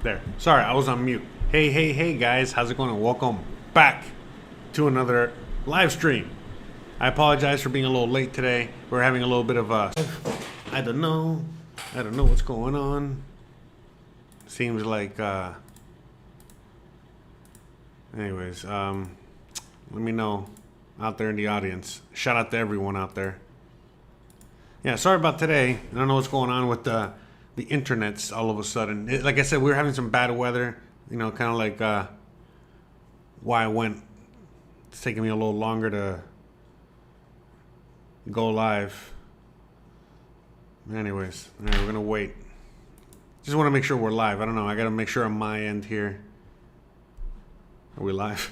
There. Sorry, I was on mute. Hey, guys. How's it going? Welcome back to another live stream. I apologize for being a little late today. We're having a little bit of a... I don't know what's going on. Seems like... Anyways, let me know out there in the audience. Shout out to everyone out there. Yeah, sorry about today. I don't know what's going on with the internets all of a sudden. Like I said, we were having some bad weather. You know, kind of like why I went. It's taking me a little longer to go live. Anyways, all right, we're gonna wait. Just want to make sure we're live. I don't know. I gotta make sure on my end here. Are we live?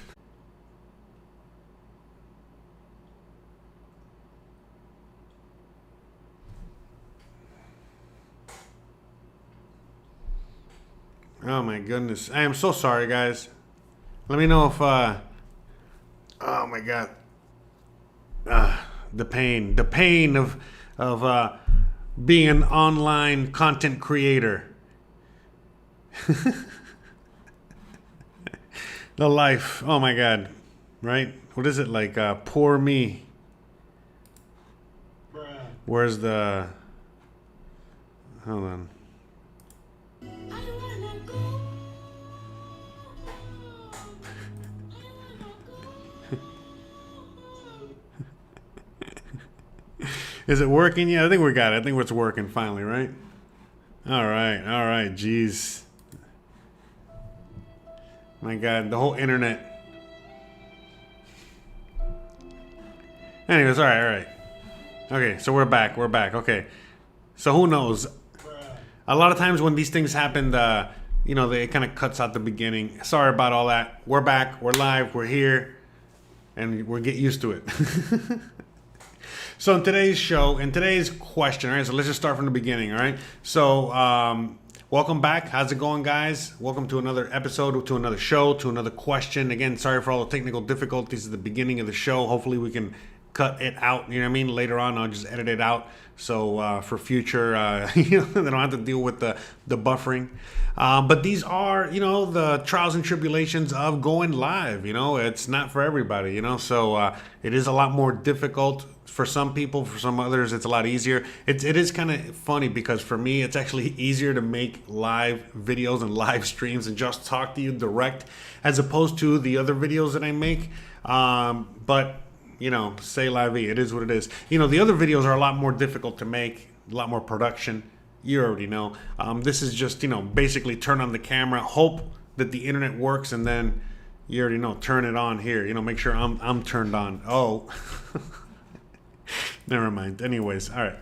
Oh my goodness. I am so sorry, guys. Let me know if oh my god. The pain of being an online content creator. The life. Oh my god. Right? What is it like? Poor me. Bruh. Where's the... Hold on. Is it working? Yeah, I think we got it. I think it's working finally, right? All right, jeez. My God, the whole internet. Anyways, all right. Okay, so we're back. Okay, so who knows? A lot of times when these things happen, you know, it kind of cuts out the beginning. Sorry about all that. We're back. We're live. We're here, and we'll get used to it. So in today's show, in today's question, all right, so let's just start from the beginning, all right? So welcome back. How's it going, guys? Welcome to another episode, to another show, to another question. Again, sorry for all the technical difficulties at the beginning of the show. Hopefully we can cut it out, you know what I mean? Later on, I'll just edit it out. So for future, you know, they don't have to deal with the buffering. But these are, you know, the trials and tribulations of going live. You know, it's not for everybody, you know, so it is a lot more difficult for some people. For some others, it's a lot easier. It is kind of funny because for me, it's actually easier to make live videos and live streams and just talk to you direct as opposed to the other videos that I make. But you know, say la vie, it is what it is. You know, the other videos are a lot more difficult to make, a lot more production. You already know. This is just, you know, basically turn on the camera, hope that the internet works, and then you already know, turn it on here. You know, make sure I'm turned on. Oh, never mind. Anyways, all right.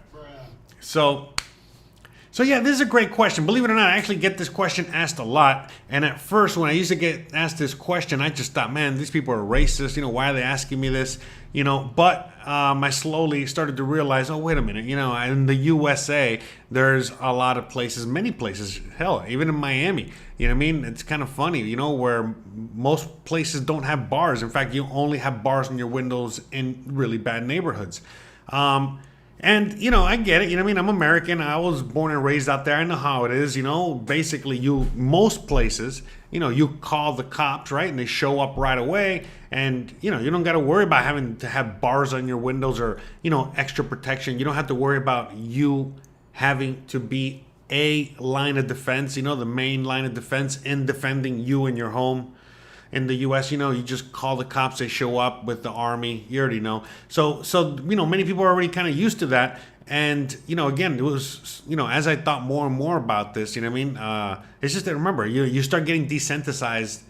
So yeah, this is a great question. Believe it or not, I actually get this question asked a lot. And at first, when I used to get asked this question, I just thought, man, these people are racist. You know, why are they asking me this? You know, but I slowly started to realize, oh, wait a minute. You know, in the USA, there's a lot of places, many places, hell, even in Miami. You know what I mean? It's kind of funny, you know, where most places don't have bars. In fact, you only have bars in your windows in really bad neighborhoods. And, you know, I get it. You know what I mean? I'm American. I was born and raised out there. I know how it is. You know, basically, most places, you know, you call the cops, right? And they show up right away. And, you know, you don't got to worry about having to have bars on your windows or, you know, extra protection. You don't have to worry about you having to be a line of defense, you know, the main line of defense in defending you and your home. In the U.S., you know, you just call the cops, they show up with the army, you already know. So you know, many people are already kind of used to that. And, you know, again, it was, you know, as I thought more and more about this, you know what I mean? It's just that, remember, you start getting desensitized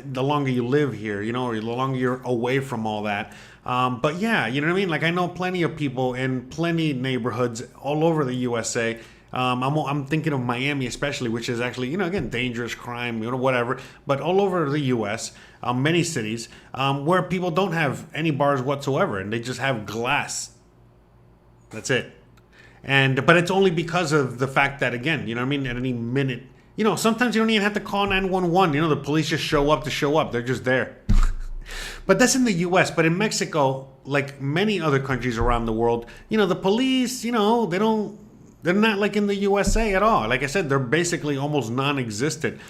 the longer you live here, you know, or the longer you're away from all that. But yeah, you know what I mean? Like, I know plenty of people in plenty neighborhoods all over the USA. I'm thinking of Miami especially, which is actually, you know, again, dangerous crime, you know, whatever. But all over the U.S., many cities, where people don't have any bars whatsoever, and they just have glass. That's it. But it's only because of the fact that, again, you know what I mean, at any minute, you know, sometimes you don't even have to call 911. You know, the police just show up to show up. They're just there. But that's in the U.S. But in Mexico, like many other countries around the world, you know, the police, you know, they don't They're not like in the USA at all. Like I said, they're basically almost non-existent,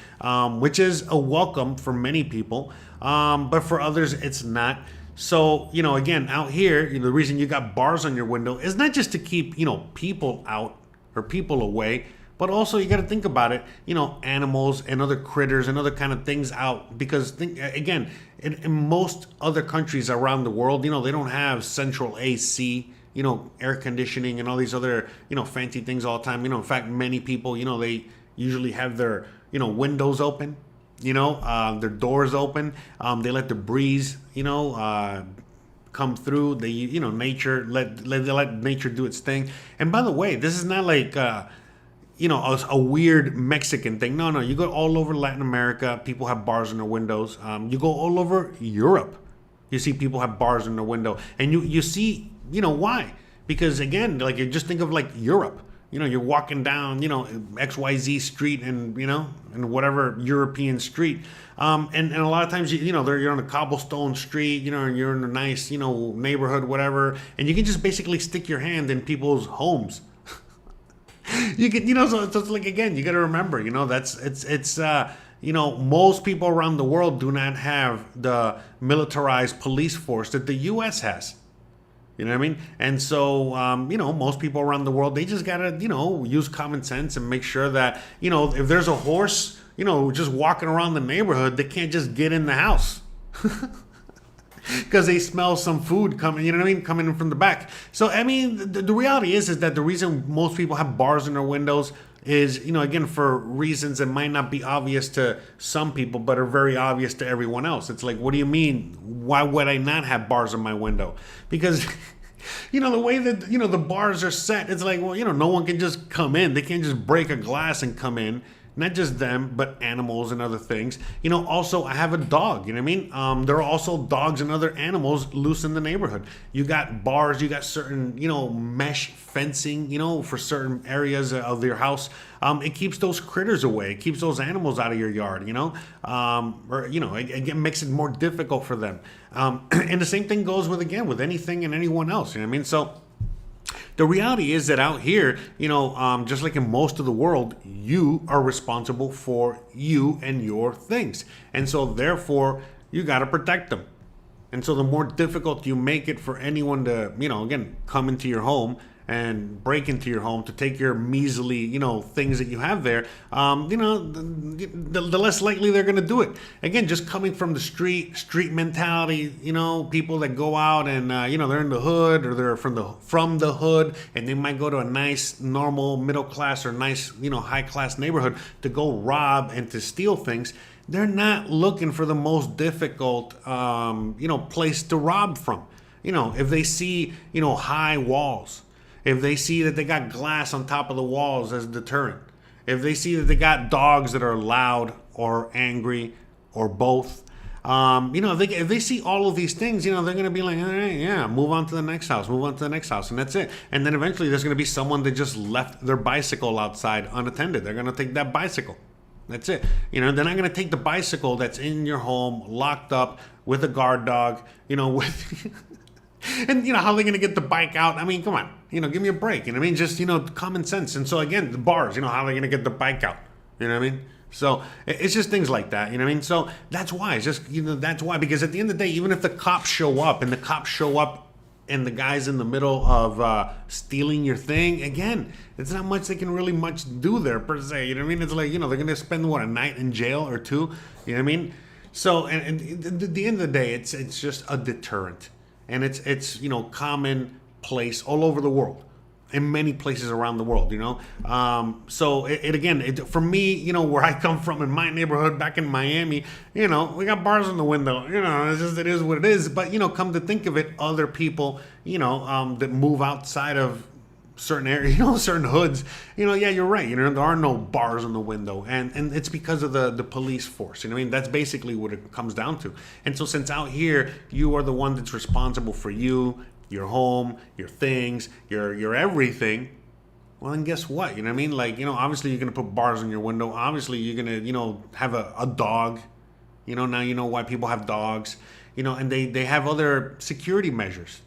which is a welcome for many people, but for others, it's not. So, again, out here, the reason you got bars on your window is not just to keep, people out or people away, but also you got to think about it, animals and other critters and other kind of things out. Because, again, in most other countries around the world, they don't have central AC, air conditioning and all these other, fancy things all the time. In fact, many people, they usually have their, windows open, their doors open. They let the breeze, come through. They, nature, they let nature do its thing. And by the way, this is not like, a weird Mexican thing. No, you go all over Latin America, people have bars in their windows. You go all over Europe, you see people have bars in their window. And you see, why? Because again, like you just think of like Europe. You're walking down, XYZ street and, and whatever European street. And a lot of times, you're on a cobblestone street, and you're in a nice, neighborhood, whatever. And you can just basically stick your hand in people's homes. You can, so it's like, again, you got to remember, most people around the world do not have the militarized police force that the U.S. has. You know what I mean? And so, most people around the world, they just got to, use common sense and make sure that, if there's a horse, just walking around the neighborhood, they can't just get in the house. Because they smell some food coming, coming in from the back. So, the reality is that the reason most people have bars in their windows is, again, for reasons that might not be obvious to some people, but are very obvious to everyone else. It's like, what do you mean? Why would I not have bars in my window? Because, the way that, the bars are set, it's like, well, no one can just come in. They can't just break a glass and come in. Not just them, but animals and other things. Also, I have a dog, there are also dogs and other animals loose in the neighborhood. You got bars, you got certain, mesh fencing, for certain areas of your house. It keeps those critters away. It keeps those animals out of your yard, it makes it more difficult for them. And the same thing goes with anything and anyone else, So, the reality is that out here, just like in most of the world, you are responsible for you and your things. And so therefore, you got to protect them. And so the more difficult you make it for anyone to, again, come into your home and break into your home to take your measly, things that you have there, the less likely they're going to do it. Again, just coming from the street mentality, people that go out and, they're in the hood or they're from the hood and they might go to a nice, normal, middle class or nice, high class neighborhood to go rob and to steal things. They're not looking for the most difficult, place to rob from. If they see, high walls, if they see that they got glass on top of the walls as a deterrent, if they see that they got dogs that are loud or angry or both, if they see all of these things, they're going to be like, all right, yeah, move on to the next house, and that's it. And then eventually there's going to be someone that just left their bicycle outside unattended. They're going to take that bicycle. That's it. They're not going to take the bicycle that's in your home, locked up with a guard dog, with... And, how are they going to get the bike out? Come on, give me a break. Just, common sense. And so, again, the bars, how are they going to get the bike out? So it's just things like that, So that's why. It's just, that's why. Because at the end of the day, even if the cops show up and the guy's in the middle of stealing your thing, again, it's not much they can really much do there, per se. It's like, they're going to spend, a night in jail or two? So, and at the end of the day, it's just a deterrent. And it's commonplace all over the world, in many places around the world, So for me, where I come from in my neighborhood back in Miami, we got bars in the window, it is what it is. But, come to think of it, other people, that move outside of certain areas, certain hoods, yeah, you're right. There are no bars in the window, and it's because of the police force. That's basically what it comes down to. And so, since out here you are the one that's responsible for you, your home, your things, your everything. Well, then guess what? Obviously you're gonna put bars in your window. Obviously you're gonna, have a dog. Now you know why people have dogs. And they have other security measures.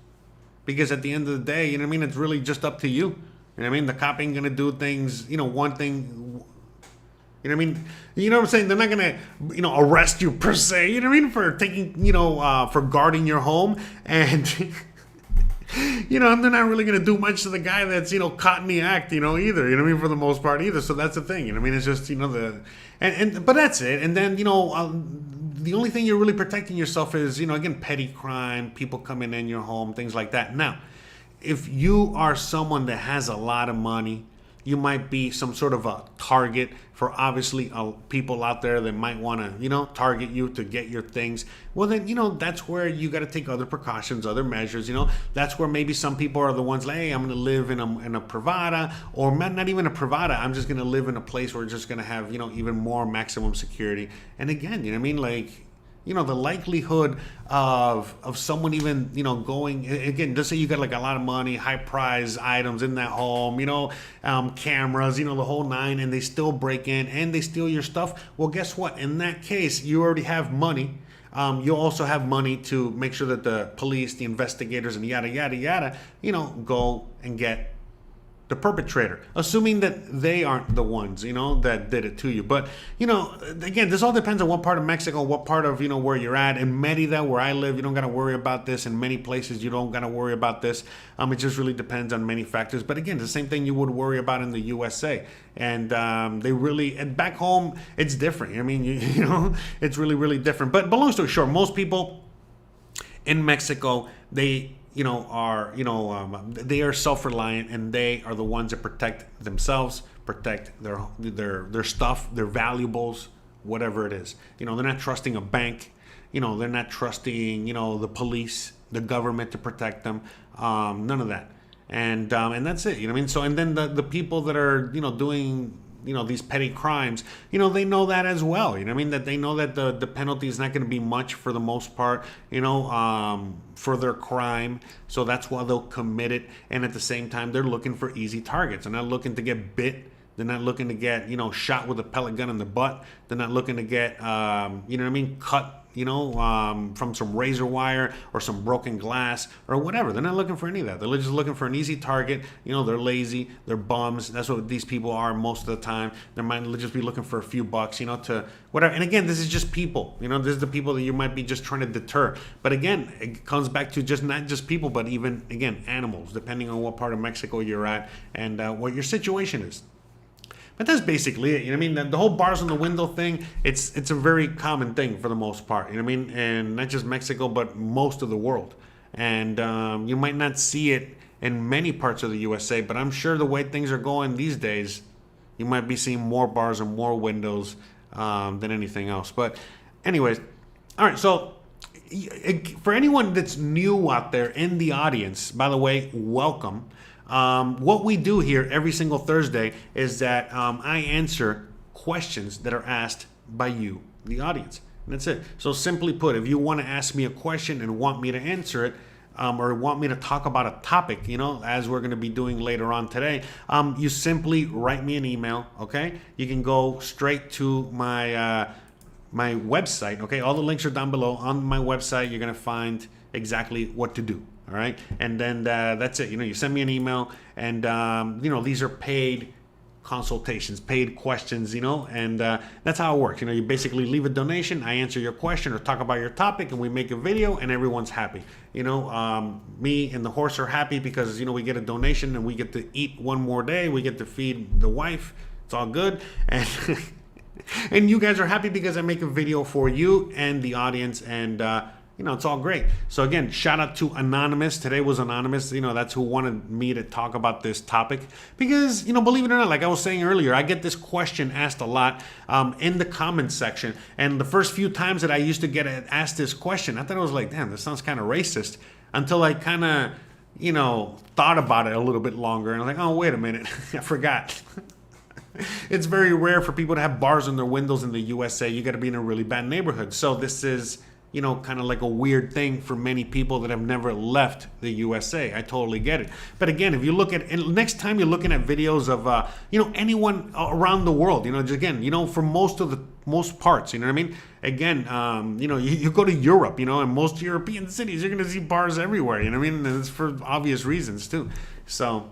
Because at the end of the day, it's really just up to you. You know what I mean? The cop ain't gonna do things, one thing. You know what I mean? You know what I'm saying? They're not gonna, arrest you per se. You know what I mean? For taking, for guarding your home, and they're not really gonna do much to the guy that's, caught in the act, either. You know what I mean? For the most part, either. So that's the thing. You know what I mean? It's just, but that's it. And then, the only thing you're really protecting yourself is, again, petty crime, people coming in your home, things like that. Now, if you are someone that has a lot of money, you might be some sort of a target for obviously people out there that might want to, target you to get your things. Well, then, that's where you got to take other precautions, other measures. That's where maybe some people are the ones like, hey, I'm going to live in a privada, or not even a privada. I'm just going to live in a place where it's just going to have, even more maximum security. And again, you know what I mean? Like, the likelihood of someone even, going, again, just say you got like a lot of money, high prize items in that home, cameras, the whole nine, and they still break in and they steal your stuff. Well, guess what? In that case, you already have money. You also have money to make sure that the police, the investigators, and yada, yada, yada, go and get the perpetrator, assuming that they aren't the ones, that did it to you. But, again, this all depends on what part of Mexico, what part of, where you're at. In Merida, where I live, you don't got to worry about this. In many places, you don't got to worry about this. It just really depends on many factors. But again, the same thing you would worry about in the USA. And and back home, it's different. I mean, it's really, really different. But long story short, most people in Mexico, they are self-reliant, and they are the ones that protect themselves, protect their stuff, their valuables, whatever it is. They're not trusting a bank. They're not trusting, the police, the government to protect them. None of that. And that's it. You know what I mean? So, and then the people that are, doing, these petty crimes, they know that as well. You know what I mean? That they know that the penalty is not going to be much for the most part, for their crime. So that's why they'll commit it. And at the same time, they're looking for easy targets. They're not looking to get bit. They're not looking to get, shot with a pellet gun in the butt. They're not looking to get, cut, from some razor wire or some broken glass or whatever. They're not looking for any of that. They're just looking for an easy target. They're lazy. They're bums. That's what these people are most of the time. They might just be looking for a few bucks, to whatever. And again, this is just people. This is the people that you might be just trying to deter. But again, it comes back to just not just people, but even, again, animals, depending on what part of Mexico you're at and what your situation is. But that's basically it. You know what I mean? The whole bars on the window thing, it's a very common thing for the most part. You know what I mean? And not just Mexico, but most of the world. And you might not see it in many parts of the USA, but I'm sure the way things are going these days, you might be seeing more bars and more windows than anything else. But anyways, all right, so for anyone that's new out there in the audience, by the way, welcome. What we do here every single Thursday is that I answer questions that are asked by you, the audience. And that's it. So simply put, if you want to ask me a question and want me to answer it, or want me to talk about a topic, as we're going to be doing later on today, you simply write me an email, okay? You can go straight to my website, okay? All the links are down below. On my website, you're going to find exactly what to do. All right. And then that's it. You send me an email and, these are paid consultations, paid questions, and that's how it works. You basically leave a donation. I answer your question or talk about your topic and we make a video and everyone's happy. Me and the horse are happy because, we get a donation and we get to eat one more day. We get to feed the wife. It's all good. And and you guys are happy because I make a video for you and the audience, and it's all great. So again, shout out to Anonymous. Today was Anonymous. That's who wanted me to talk about this topic because, believe it or not, like I was saying earlier, I get this question asked a lot in the comments section. And the first few times that I used to get asked this question, I thought it was like, damn, this sounds kind of racist, until I kind of, thought about it a little bit longer. And I'm like, oh, wait a minute. I forgot. It's very rare for people to have bars on their windows in the USA. You got to be in a really bad neighborhood. So this is, kind of like a weird thing for many people that have never left the USA. I totally get it. But again, if you look at, and next time you're looking at videos of, anyone around the world, just again, for most parts, you know what I mean? Again, you go to Europe, in most European cities, you're going to see bars everywhere, you know what I mean? And it's for obvious reasons too. So,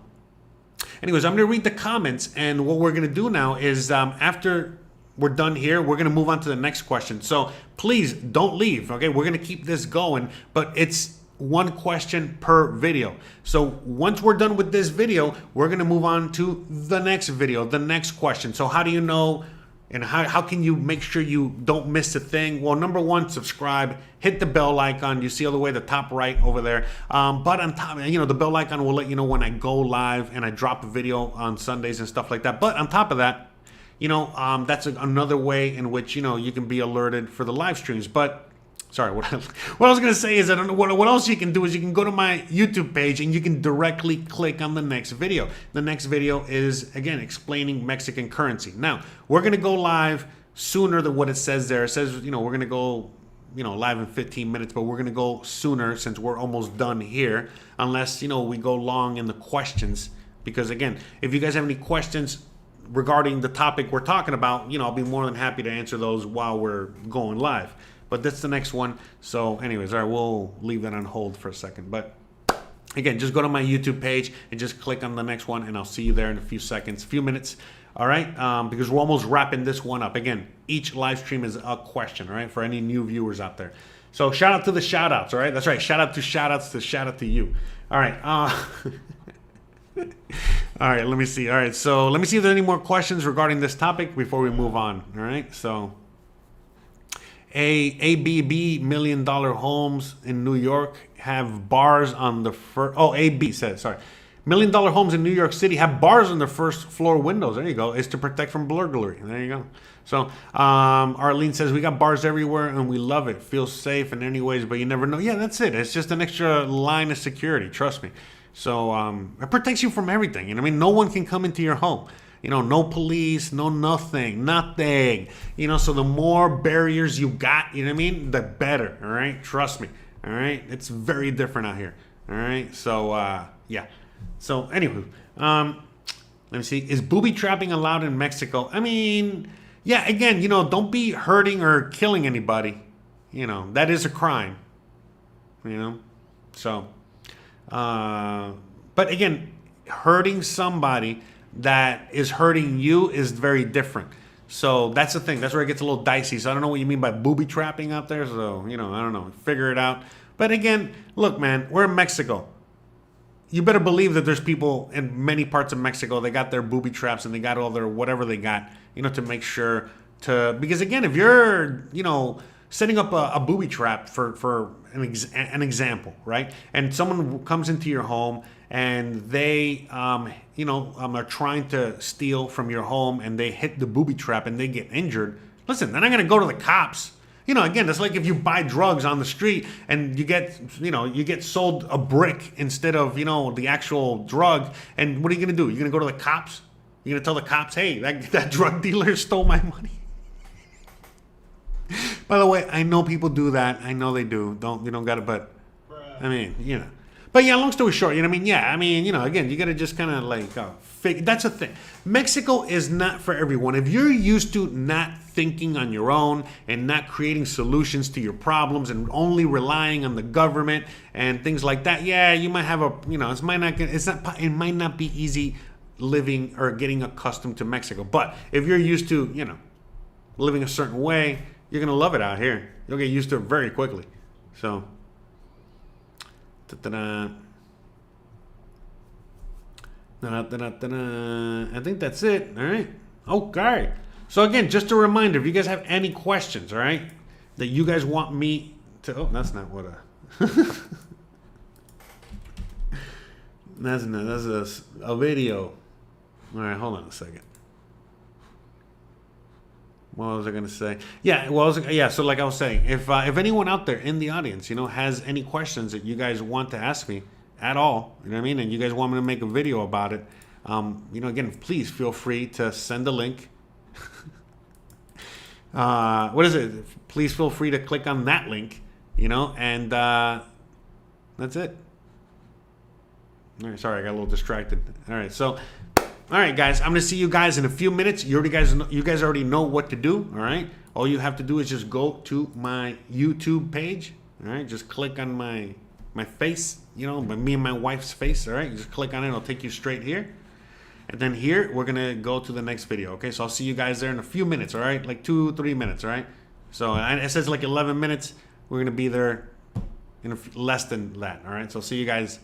anyways, I'm gonna read the comments, and what we're gonna do now is after we're done here, we're gonna move on to the next question. So please don't leave, okay? We're gonna keep this going, but it's one question per video. So once we're done with this video, we're gonna move on to the next video, the next question. So how do you know, and how can you make sure you don't miss a thing? Well, number one, subscribe, hit the bell icon. You see all the way at the top right over there. But on top, the bell icon will let you know when I go live and I drop a video on Sundays and stuff like that. But on top of that, that's another way in which, you can be alerted for the live streams. But sorry, what I was going to say is that what else you can do is you can go to my YouTube page and you can directly click on the next video. The next video is, again, explaining Mexican currency. Now, we're going to go live sooner than what it says there. It says, we're going to go, live in 15 minutes, but we're going to go sooner since we're almost done here, unless, we go long in the questions. Because, again, if you guys have any questions regarding the topic we're talking about, I'll be more than happy to answer those while we're going live. But that's the next one. So anyways, all right, we'll leave that on hold for a second. But again, just go to my YouTube page and just click on the next one, and I'll see you there in a few seconds, a few minutes. All right, because we're almost wrapping this one up. Again, each live stream is a question, all right, for any new viewers out there. So shout out to the shout outs, all right? That's right, shout out to shout outs to shout out to you. All right. All right, let me see. All right, so let me see if there are any more questions regarding this topic before we move on. All right, so ABB $1 million homes in New York have bars on the first. Oh, AB says, sorry. $1 million homes in New York City have bars on their first floor windows. There you go. It's to protect from burglary. There you go. So Arlene says, we got bars everywhere and we love it. Feels safe in any ways, but you never know. Yeah, that's it. It's just an extra line of security. Trust me. So it protects you from everything. No one can come into your home. No police, no nothing. So the more barriers you got, the better, all right? Trust me, all right? It's very different out here, all right? So, yeah. So, anywho, let me see. Is booby trapping allowed in Mexico? Yeah, again, don't be hurting or killing anybody. That is a crime, So, but again, hurting somebody that is hurting you is very different. So that's the thing. That's where it gets a little dicey. So I don't know what you mean by booby trapping out there. So, I don't know. Figure it out. But again, look, man, we're in Mexico. You better believe that there's people in many parts of Mexico, they got their booby traps and they got all their whatever they got, to make sure to, because again, if you're, setting up a booby trap for an example, right? And someone comes into your home and they, are trying to steal from your home and they hit the booby trap and they get injured. Listen, they're not going to go to the cops. Again, it's like if you buy drugs on the street and you get sold a brick instead of, the actual drug. And what are you going to do? You're going to go to the cops? You're going to tell the cops, hey, that drug dealer stole my money? By the way, I know people do that. I know they do. You don't got it, but But yeah, long story short, again, you got to just kind of that's the thing. Mexico is not for everyone. If you're used to not thinking on your own and not creating solutions to your problems and only relying on the government and things like that, yeah, you might have it might not be easy living or getting accustomed to Mexico. But if you're used to, living a certain way, you're going to love it out here. You'll get used to it very quickly. So, I think that's it. All right. Okay. So again, just a reminder, if you guys have any questions, all right, that you guys want me to, that's not what that's a video. All right, hold on a second. What was I going to say? Yeah, so like I was saying, if anyone out there in the audience, has any questions that you guys want to ask me at all, and you guys want me to make a video about it, again, please feel free to send a link. What is it? Please feel free to click on that link, and that's it. All right, sorry, I got a little distracted. All right, so... All right, guys, I'm going to see you guys in a few minutes. You guys already know what to do, all right? All you have to do is just go to my YouTube page, all right? Just click on my face, me and my wife's face, all right? Just click on it. It'll take you straight here. And then here, we're gonna go to the next video, okay? So I'll see you guys there in a few minutes, all right? Like 2-3 minutes, all right? So it says like 11 minutes. We're gonna be there in less than that, all right? So see you guys